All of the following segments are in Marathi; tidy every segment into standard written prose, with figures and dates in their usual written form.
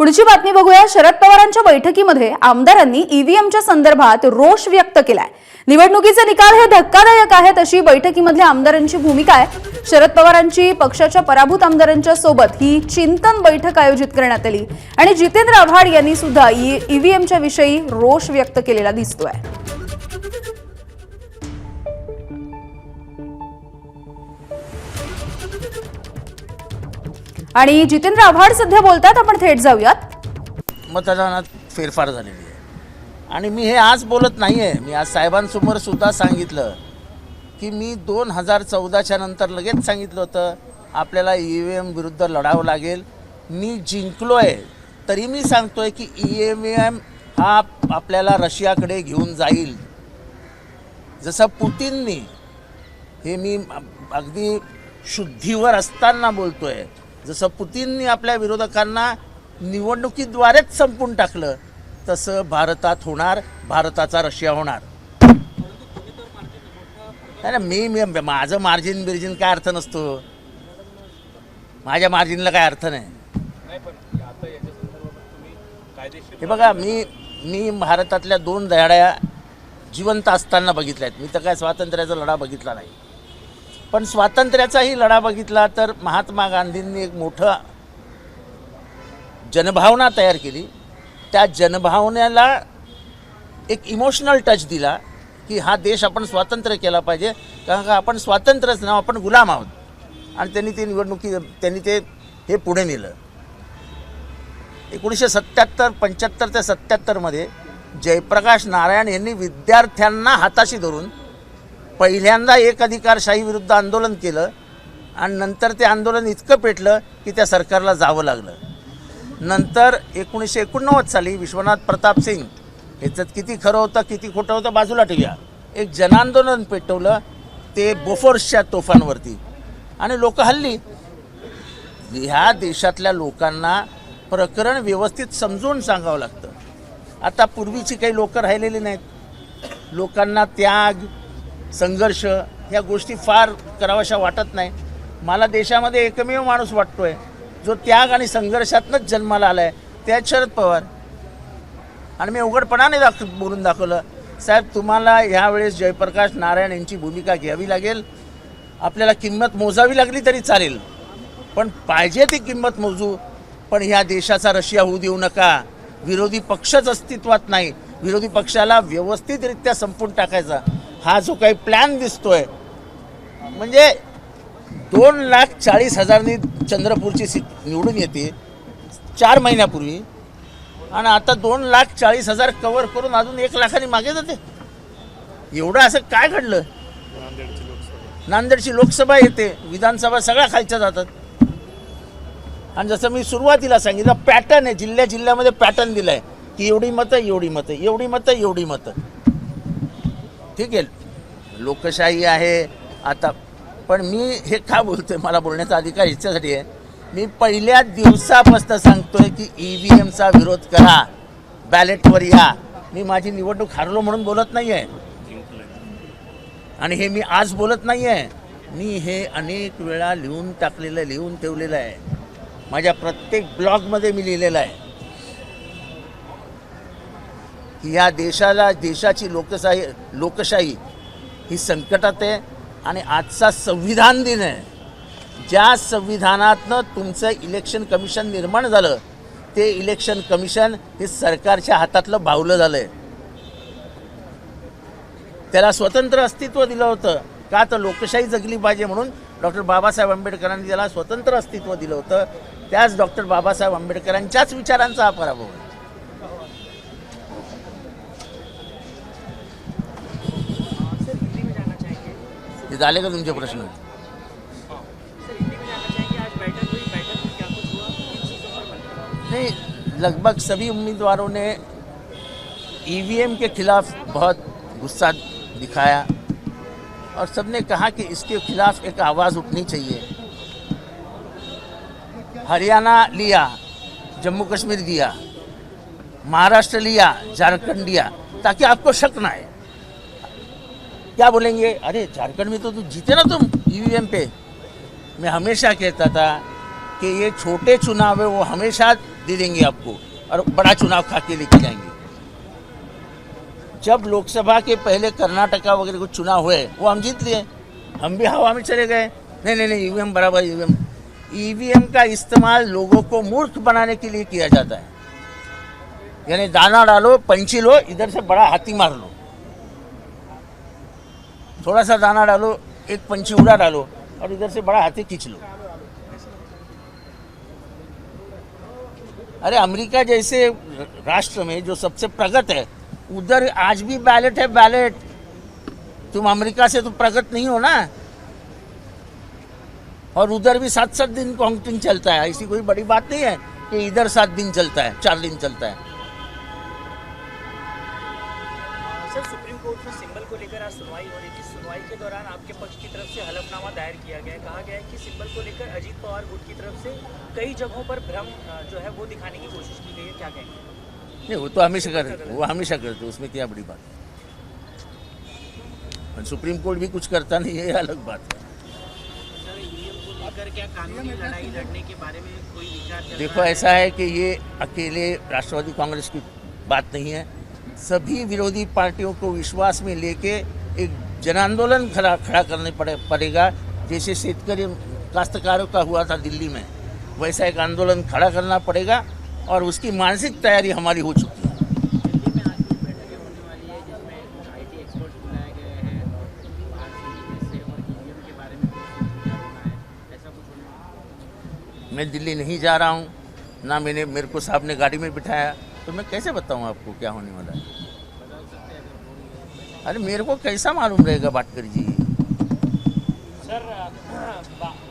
पुढची बातमी बघूया। शरद पवारांच्या बैठकीमध्ये आमदारांनी ईव्हीएमच्या संदर्भात रोष व्यक्त केलाय। निवडणुकीचे निकाल हे धक्कादायक आहेत अशी बैठकीमधल्या आमदारांची भूमिका आहे। शरद पवारांची पक्षाच्या पराभूत आमदारांच्या सोबत ही चिंतन बैठक आयोजित करण्यात आली आणि जितेंद्र आव्हाड यांनी सुद्धा ईव्हीएमच्या विषयी रोष व्यक्त केलेला दिसतोय। आणि जितेंद्र आव्हाड सध्या बोलतात, आपण थेट जाऊयात। मतदानात फेरफार झालेली आहे आणि मी हे आज बोलत नाही आहे। मी आज साहेबांसमोर सुद्धा सांगितलं की मी 2014च्या नंतर लगेच सांगितलं होतं आपल्याला ईव्हीएम विरुद्ध लढावं लागेल। मी जिंकलो आहे तरी मी सांगतोय की ईव्हीएम हा आपल्याला रशियाकडे घेऊन जाईल। जसं पुतीननी, हे मी अगदी शुद्धीवर असताना बोलतोय, जसं पुतीननी आपल्या विरोधकांना निवडणुकीद्वारेच संपून टाकलं तसं भारतात होणार, भारताचा रशिया होणार। नाही मी माझं मार्जिन काय अर्थ नसतो, माझ्या मार्जिनला काय अर्थ नाही। हे बघा, मी भारतातल्या 2 दहाड्या जिवंत असताना बघितल्या आहेत। मी तर काय स्वातंत्र्याचा लढा बघितला नाही, पण स्वातंत्र्याचाही लढा बघितला तर महात्मा गांधींनी एक मोठं जनभावना तयार केली। त्या जनभावनेला एक इमोशनल टच दिला की हा देश आपण स्वातंत्र्य केला पाहिजे, कारण का आपण स्वातंत्र्यच नाव, आपण गुलाम आहोत। आणि त्यांनी ते हे पुढे नेलं। 1977, 75 ते 77मध्ये जयप्रकाश नारायण यांनी विद्यार्थ्यांना हाताशी धरून पहिल्यांदा एक अधिकारशाही विरुद्ध आंदोलन केलं आणि नंतर ते आंदोलन इतकं पेटलं की त्या सरकारला जावं लागलं। नंतर 1989 साली विश्वनाथ प्रताप सिंग, ह्याच्यात किती खरं होतं किती खोटं होतं बाजूला ठेवूया, एक जनांदोलन पेटवलं ते बोफोर्सच्या तोफांवरती, आणि लोक हल्ली। ह्या देशातल्या लोकांना प्रकरण व्यवस्थित समजून सांगावं लागतं। आता पूर्वीची काही लोकं राहिलेली नाहीत। लोकांना त्याग, संघर्ष ह्या गोष्टी फार कराव्याशा वाटत नाही। मला देशामध्ये एकमेव माणूस वाटतोय जो त्याग आणि संघर्षातनंच जन्माला आला आहे, त्या शरद पवार। आणि मी उघडपणाने बोलून दाखवलं, साहेब तुम्हाला ह्यावेळेस जयप्रकाश नारायण यांची भूमिका घ्यावी लागेल। आपल्याला किंमत मोजावी लागली तरी चालेल, पण पाहिजे ती किंमत मोजू, पण ह्या देशाचा रशिया होऊ देऊ नका। विरोधी पक्षच अस्तित्वात नाही, विरोधी पक्षाला व्यवस्थितरित्या संपून टाकायचा हा जो काही प्लॅन दिसतोय, म्हणजे 2,40,000नी चंद्रपूरची सीट निवडून येते 4 महिन्यापूर्वी, आणि आता 2,40,000 कव्हर करून अजून 1 लाखांनी मागे जाते। एवढं असं काय घडलं? नांदेडची लोकसभा येते, विधानसभा सगळ्या खालच्या जातात। आणि जसं मी सुरुवातीला सांगितलं, पॅटर्न आहे, जिल्ह्यामध्ये पॅटर्न दिला आहे की एवढी मतं एवढी मतं एवढी मतं एवढी मतं। ठीक आहे, लोकशाही आहे आता, पण मी हे का बोलतोय, मला बोलण्याचा अधिकार ह्याच्यासाठी आहे। मी पहिल्या दिवसापासून सांगतोय की ईव्हीएमचा विरोध करा, बॅलेटवर या। मी माझी निवडणूक हारलो म्हणून बोलत नाही आहे, आणि हे मी आज बोलत नाही आहे। मी हे अनेक वेळा लिहून टाकलेलं, लिहून ठेवलेलं आहे। माझ्या प्रत्येक ब्लॉगमध्ये मी लिहिलेलं आहे की या देशाची लोकशाही ही संकटात आहे। आणि आजचा संविधान दिन आहे, ज्या संविधानातनं तुमचं इलेक्शन कमिशन निर्माण झालं, ते इलेक्शन कमिशन हे सरकारच्या हातातलं बाहुलं झालं आहे। त्याला स्वतंत्र अस्तित्व दिलं होतं का, तर लोकशाही जगली पाहिजे म्हणून डॉक्टर बाबासाहेब आंबेडकरांनी त्याला स्वतंत्र अस्तित्व दिलं होतं। त्याच डॉक्टर बाबासाहेब आंबेडकरांच्याच विचारांचा हा पराभव आहे। हे झाले का तुमचे प्रश्न? नहीं, लगभग सभी उम्मीदवारों ने ईवीएम के खिलाफ बहुत गुस्सा दिखाया और सबने कहा कि इसके खिलाफ एक आवाज़ उठनी चाहिए। हरियाणा लिया, जम्मू कश्मीर दिया, महाराष्ट्र लिया, झारखंड दिया, ताकि आपको शक ना आए। क्या बोलेंगे, अरे झारखंड में तो जीते ना तुम ईवीएम पे। मैं हमेशा कहता था कि ये छोटे चुनाव है, वो हमेशा दे देंगे आपको और बड़ा चुनाव खा के लेके जाएंगे। जब लोकसभा के पहले कर्नाटका वगैरह कुछ चुनाव हुए वो हम जीत लिए, हम भी हवा में चले गए। नहीं ईवीएम बराबर ईवीएम का इस्तेमाल लोगों को मूर्ख बनाने के लिए किया जाता है। यानी दाना डालो, पंछी लो, इधर से बड़ा हाथी मार लो। थोड़ा सा दाना डालो, एक पंछी उड़ा डालो और इधर से बड़ा हाथी खींच लो। अरे अमेरिका जैसे राष्ट्र में जो सबसे प्रगत है, उधर आज भी बैलेट है, बैलेट। तुम अमेरिका से तो प्रगत नहीं हो ना। और उधर भी 7-7 दिन काउंटिंग चलता है। ऐसी कोई बड़ी बात नहीं है कि इधर 7 दिन चलता है, 4 दिन चलता है। सर, सुप्रीम कोर्ट में सिंबल को लेकर आज सुनवाई हो रही थी। सुनवाई के दौरान आपके पक्ष की तरफ से हलफनामा दायर किया गया है। कहा गया है कि सिंबल को लेकर अजीत पवार गुट की तरफ से कई जगहों पर भ्रम जो है वो दिखाने की कोशिश की गई है। क्या कहेंगे? नहीं, वो तो हमेशा करते, उसमें क्या बड़ी बात है। सुप्रीम कोर्ट भी कुछ करता नहीं है, अलग बात है। सर, ईवीएम को लेकर क्या कानूनी लड़ाई लड़ने के बारे में कोई विचार चल रहा है? देखो, ऐसा है कि ये अकेले राष्ट्रवादी कांग्रेस की बात नहीं है। सभी विरोधी पार्टियों को विश्वास में लेके एक जन आंदोलन खड़ा करने पड़ेगा। जैसे शेतकरी काश्तकारों का हुआ था दिल्ली में, वैसा एक आंदोलन खड़ा करना पड़ेगा और उसकी मानसिक तैयारी हमारी हो चुकी है। दिल्ली में आज भी बैठकें होने वाली है जिसमें आईटी एक्सपर्ट्स बुलाए गए हैं और आरसीईपी से और ईवीएम के बारे में कुछ विचार होना है, ऐसा कुछ होने वाला है? मैं दिल्ली नहीं जा रहा हूँ ना, मेरे को साहब ने गाड़ी में बिठाया, तो मैं कैसे बताऊँ आपको क्या होने वाला है। अरे मेरे को कैसा मालूम रहेगा भाटकर जी। सर,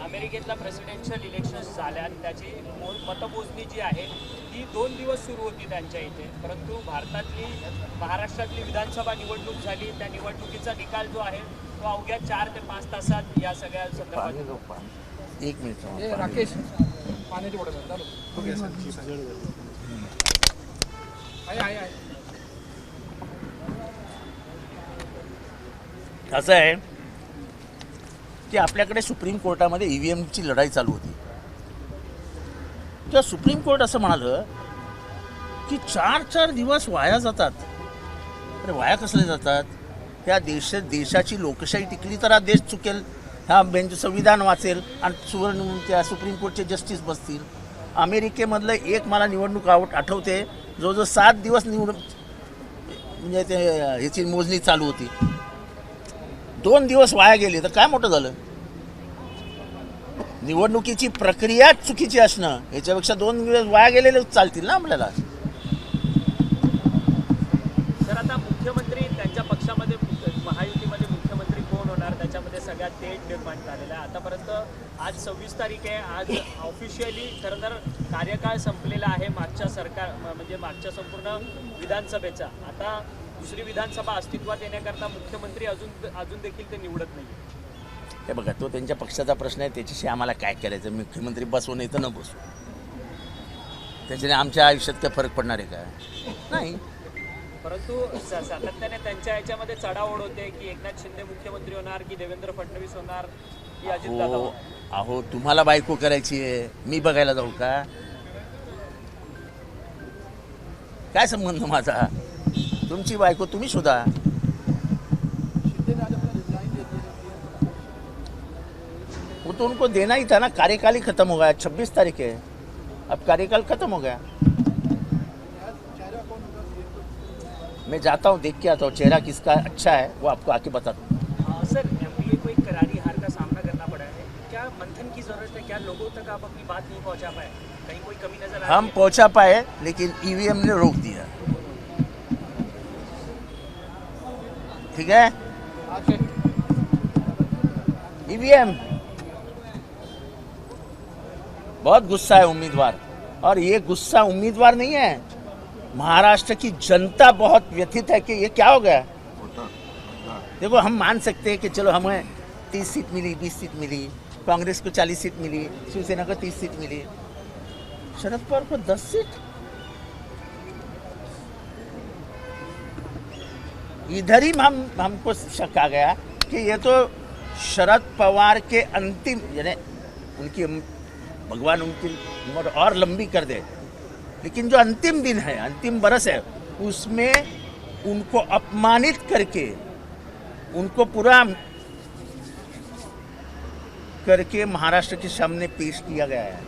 अमेरिकेतला प्रेसिडेन्शियल इलेक्शन्स झाल्या आणि त्याची मतमोजणी जी आहे ती 2 दिवस सुरू होती त्यांच्या इथे, परंतु महाराष्ट्रातली विधानसभा निवडणूक झाली। त्या निवडणुकीचा निकाल जो आहे तो अवघ्या 4 ते 5 तासात या सगळ्या संदर्भात। एक मिनिट राकेश पाण्याची बॉटल चालू आहे असं आहे की आपल्याकडे सुप्रीम कोर्टामध्ये ईव्हीएमची लढाई चालू होती। तेव्हा सुप्रीम कोर्ट असं म्हणालं की 4-4 दिवस वाया जातात। अरे वाया कसले जातात? त्या देशाची लोकशाही टिकली तर हा देश चुकेल, हा संविधान वाचेल आणि त्या सुप्रीम कोर्टचे जस्टिस बसतील। अमेरिकेमधलं एक मला निवडणूक आठवते, जवळजवळ 7 दिवस म्हणजे ते ह्याची मोजणी चालू होती। 2 दिवस वाया गेले तर काय मोठं झालं? निवडणुकीची प्रक्रिया चुकीची असणं याच्यापेक्षा 2 दिवस वाया गेलेले चालतील ना आपल्याला। सर, आता मुख्यमंत्री त्यांच्या पक्षामध्ये महायुतीमध्ये मुख्यमंत्री कोण होणार त्याच्यामध्ये सगळ्यात तेढ निर्माण झालेला आहे आतापर्यंत। आज 26 तारीख आहे। आज ऑफिशियली खरं तर कार्यकाळ संपलेला आहे मागच्या सरकार म्हणजे मागच्या संपूर्ण विधानसभेचा। आता दुसरी विधानसभा अस्तित्वात येण्याकरता मुख्यमंत्री अजून देखील ते निवडत नाही। हे बघा, तो त्यांच्या पक्षाचा प्रश्न आहे, त्याच्याशी आम्हाला काय करायचं? मुख्यमंत्री बसवू नाही तर न बसू, त्याच्याने आमच्या आयुष्यात काय फरक पडणार आहे का? नाही। परंतु सातत्याने त्यांच्या याच्यामध्ये चढाओढ होते की एकनाथ शिंदे मुख्यमंत्री होणार की देवेंद्र फडणवीस होणार की अजितदादा होणार? अहो, तुम्हाला बायको करायची आहे, मी बघायला जाऊ का? काय संबंध माझा? तुमची बायको तुम्ही शोधा। वो तो उनको देना ही था ना, कार्यकाल ही खत्म हो गया। 26 तारीख है, अब कार्यकाल खत्म हो गया। मैं जाता हूँ, देख के आता हूँ चेहरा किसका अच्छा है वो आपको आके बता दूँ। सर, एमपीए को एक करारी हार का सामना करना पड़ा है, क्या मंथन की जरूरत है? क्या लोगों तक आप अपनी बात नहीं पहुंचा पाए? कहीं कोई कमी नजर आ रही हम है? पहुंचा पाए लेकिन ईवीएम ने रोक दिया। ठीक है, ईवीएम बहुत गुस्सा है उम्मीदवार, और ये गुस्सा उम्मीदवार नहीं है, महाराष्ट्र की जनता बहुत व्यथित है कि ये क्या हो गया। देखो, हम मान सकते हैं कि चलो हमें 30 सीट मिली, 20 सीट मिली, कांग्रेस को 40 सीट मिली, शिवसेना को 30 सीट मिली, शरद पवार को 10 सीट। इधर ही हमको शक आ गया कि ये तो शरद पवार के अंतिम, यानी उनकी भगवान उनकी उम्र और लंबी कर दे, लेकिन जो अंतिम दिन है, अंतिम बरस है, उसमें उनको अपमानित करके, उनको पूरा करके महाराष्ट्र के सामने पेश किया गया है।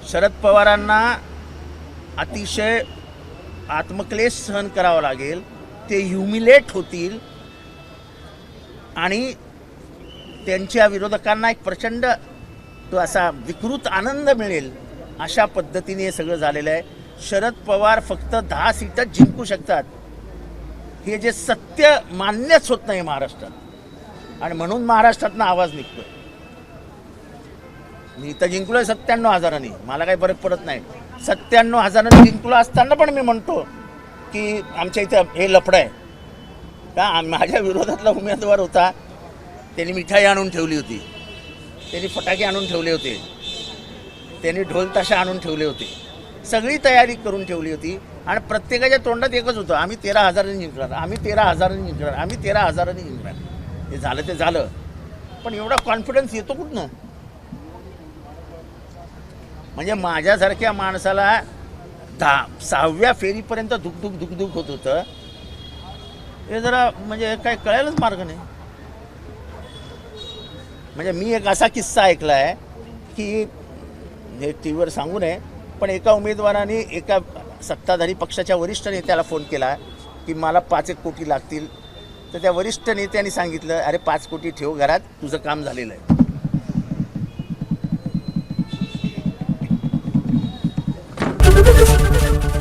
शरद पवारांना अतिशय आत्मक्लेश सहन करावा लागेल, ते ह्युमिलेट होतील आणि त्यांच्या विरोधकांना एक प्रचंड तो असा विकृत आनंद मिळेल, अशा पद्धतीने हे सगळं झालेलं आहे। शरद पवार फक्त 10 सीटच जिंकू शकतात, हे जे सत्य मान्यच होत नाही महाराष्ट्रात, आणि म्हणून महाराष्ट्रातनं आवाज निघतोय। मी इथं जिंकलोय 97,000, मला काही फरक पडत नाही। 97,000 जिंकलो असताना पण मी म्हणतो की आमच्या इथं हे लफडं आहे का। माझ्या विरोधातला उमेदवार होता, त्यांनी मिठाई आणून ठेवली होती, त्यांनी फटाके आणून ठेवले होते, त्यांनी ढोल ताशा आणून ठेवले होते, सगळी तयारी करून ठेवली होती, आणि प्रत्येकाच्या तोंडात एकच होतं, आम्ही 13,000 जिंकणार, आम्ही 13,000 जिंकणार, आम्ही 13,000 जिंकणार। ते झालं ते झालं, पण एवढा कॉन्फिडन्स येतो कुठनं? म्हणजे माझ्यासारख्या माणसाला 6व्या फेरीपर्यंत धुक होत होतं, हे जरा म्हणजे काय कळायलाच मार्ग नाही। म्हणजे मी एक असा किस्सा ऐकला आहे की हे टी व्हीवर सांगू नये, पण एका उमेदवाराने एका सत्ताधारी पक्षाच्या वरिष्ठ नेत्याला फोन केला की मला 5 कोटी लागतील, तर त्या वरिष्ठ नेत्याने सांगितलं, अरे 5 कोटी ठेव घरात, तुझं काम झालेलं आहे।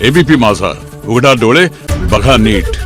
एबीपी माझा, उघडा डोळे बघा नीट।